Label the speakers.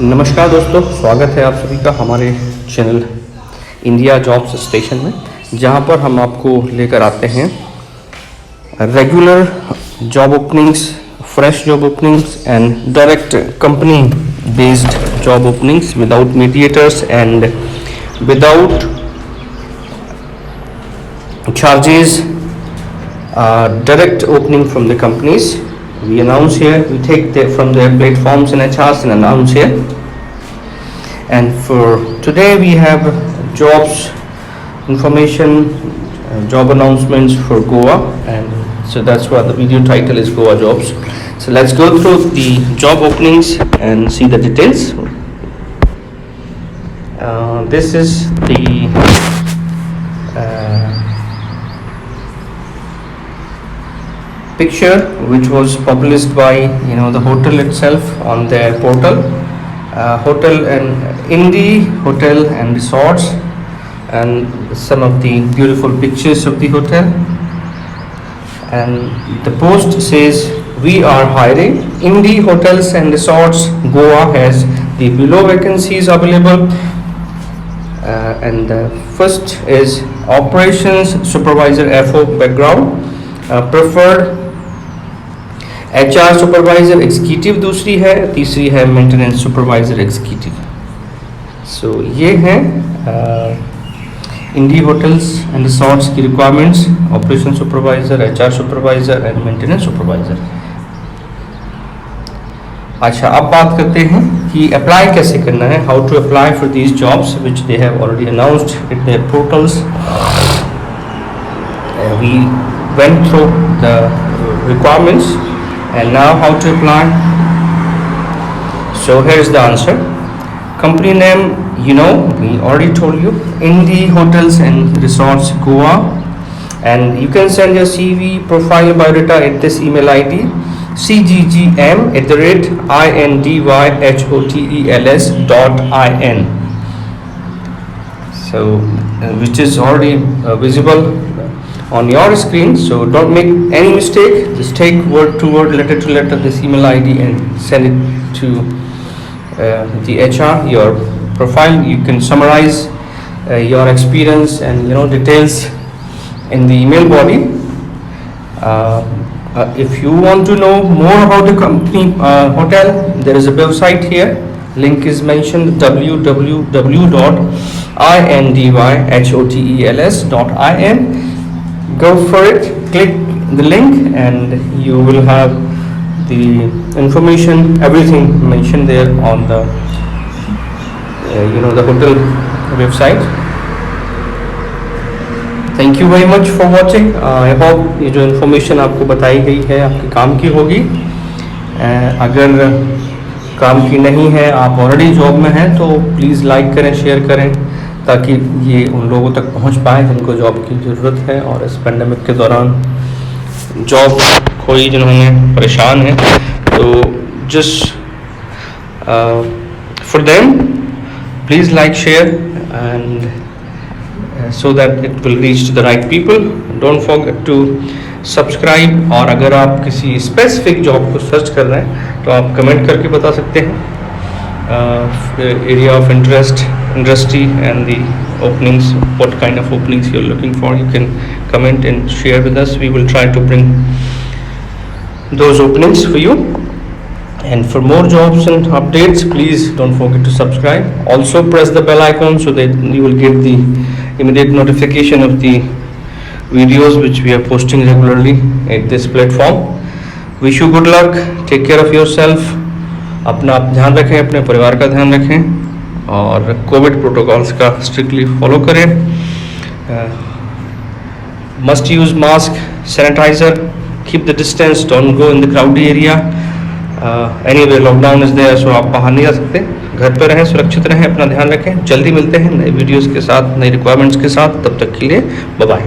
Speaker 1: नमस्कार दोस्तों, स्वागत है आप सभी का हमारे चैनल इंडिया जॉब्स स्टेशन में, जहां पर हम आपको लेकर आते हैं regular job openings, fresh job openings and direct company based job openings without mediators and without charges, direct opening from the companies. We announce here, we take from their platforms and HRs and announce here. And for today we have jobs information, job announcements for Goa, and so that's why the video title is Goa Jobs. So let's go through the job openings and see the details. This is the picture which was published by the hotel itself on their portal, hotel and Indie Hotel and Resorts, and some of the beautiful pictures of the hotel. And the post says, we are hiring. Indie Hotels and Resorts Goa has the below vacancies available, and the first is operations supervisor FO background, preferred HR supervisor executive दूसरी है, तीसरी है maintenance supervisor executive. सो ये हैं इंडी hotels and resorts की requirements, operation supervisor, HR supervisor and maintenance supervisor. अच्छा, अब बात करते हैं कि अप्लाई कैसे करना है, how to apply for these jobs which they have already announced in their portals. We went through the requirements and now how to apply. So here's the answer. Company name, we already told you, Indie Hotels and Resorts Goa, and you can send your CV, profile, biodata at this email ID, cggm@indyhotels.in. So which is already visible on your screen, so don't make any mistake. Just take word to word, letter to letter this email ID and send it to the HR, your profile. You can summarize your experience and details in the email body. If you want to know more about the company hotel, there is a website here. Link is mentioned, www.indyhotels.in. Go for it, click the link and you will have the information, everything mentioned there on the the hotel website. Thank you very much for watching. I hope ये जो information आपको बताई गई है आपके काम की होगी. अगर काम की नहीं है, आप ऑलरेडी जॉब में हैं, तो प्लीज़ लाइक करें, शेयर करें, ताकि ये उन लोगों तक पहुंच पाए जिनको जॉब की ज़रूरत है और इस पेंडेमिक के दौरान जॉब खोई जिन्होंने परेशान हैं. तो just for them please like, share and so that it will reach to the right people. Don't forget to subscribe. और अगर आप किसी स्पेसिफिक जॉब को सर्च कर रहे हैं तो आप कमेंट करके बता सकते हैं area of interest, industry and the openings, what kind of openings you're looking for. You can comment and share with us. We will try to bring those openings for you. And for more jobs and updates, please don't forget to subscribe. Also press the bell icon so that you will get the immediate notification of the videos which we are posting regularly at this platform. Wish you good luck. Take care of yourself. अपना आप ध्यान रखें, अपने परिवार का ध्यान रखें और कोविड प्रोटोकॉल्स का स्ट्रिक्टली फॉलो करें. Must use mask, sanitiser, keep the distance, don't go in the crowdy area. Anyway lockdown is there, so आप बाहर नहीं जा सकते. घर पर रहें, सुरक्षित रहें, अपना ध्यान रखें. जल्दी मिलते हैं नए वीडियोज़ के साथ, नई रिक्वायरमेंट्स के साथ. तब तक के लिए बाय बाय.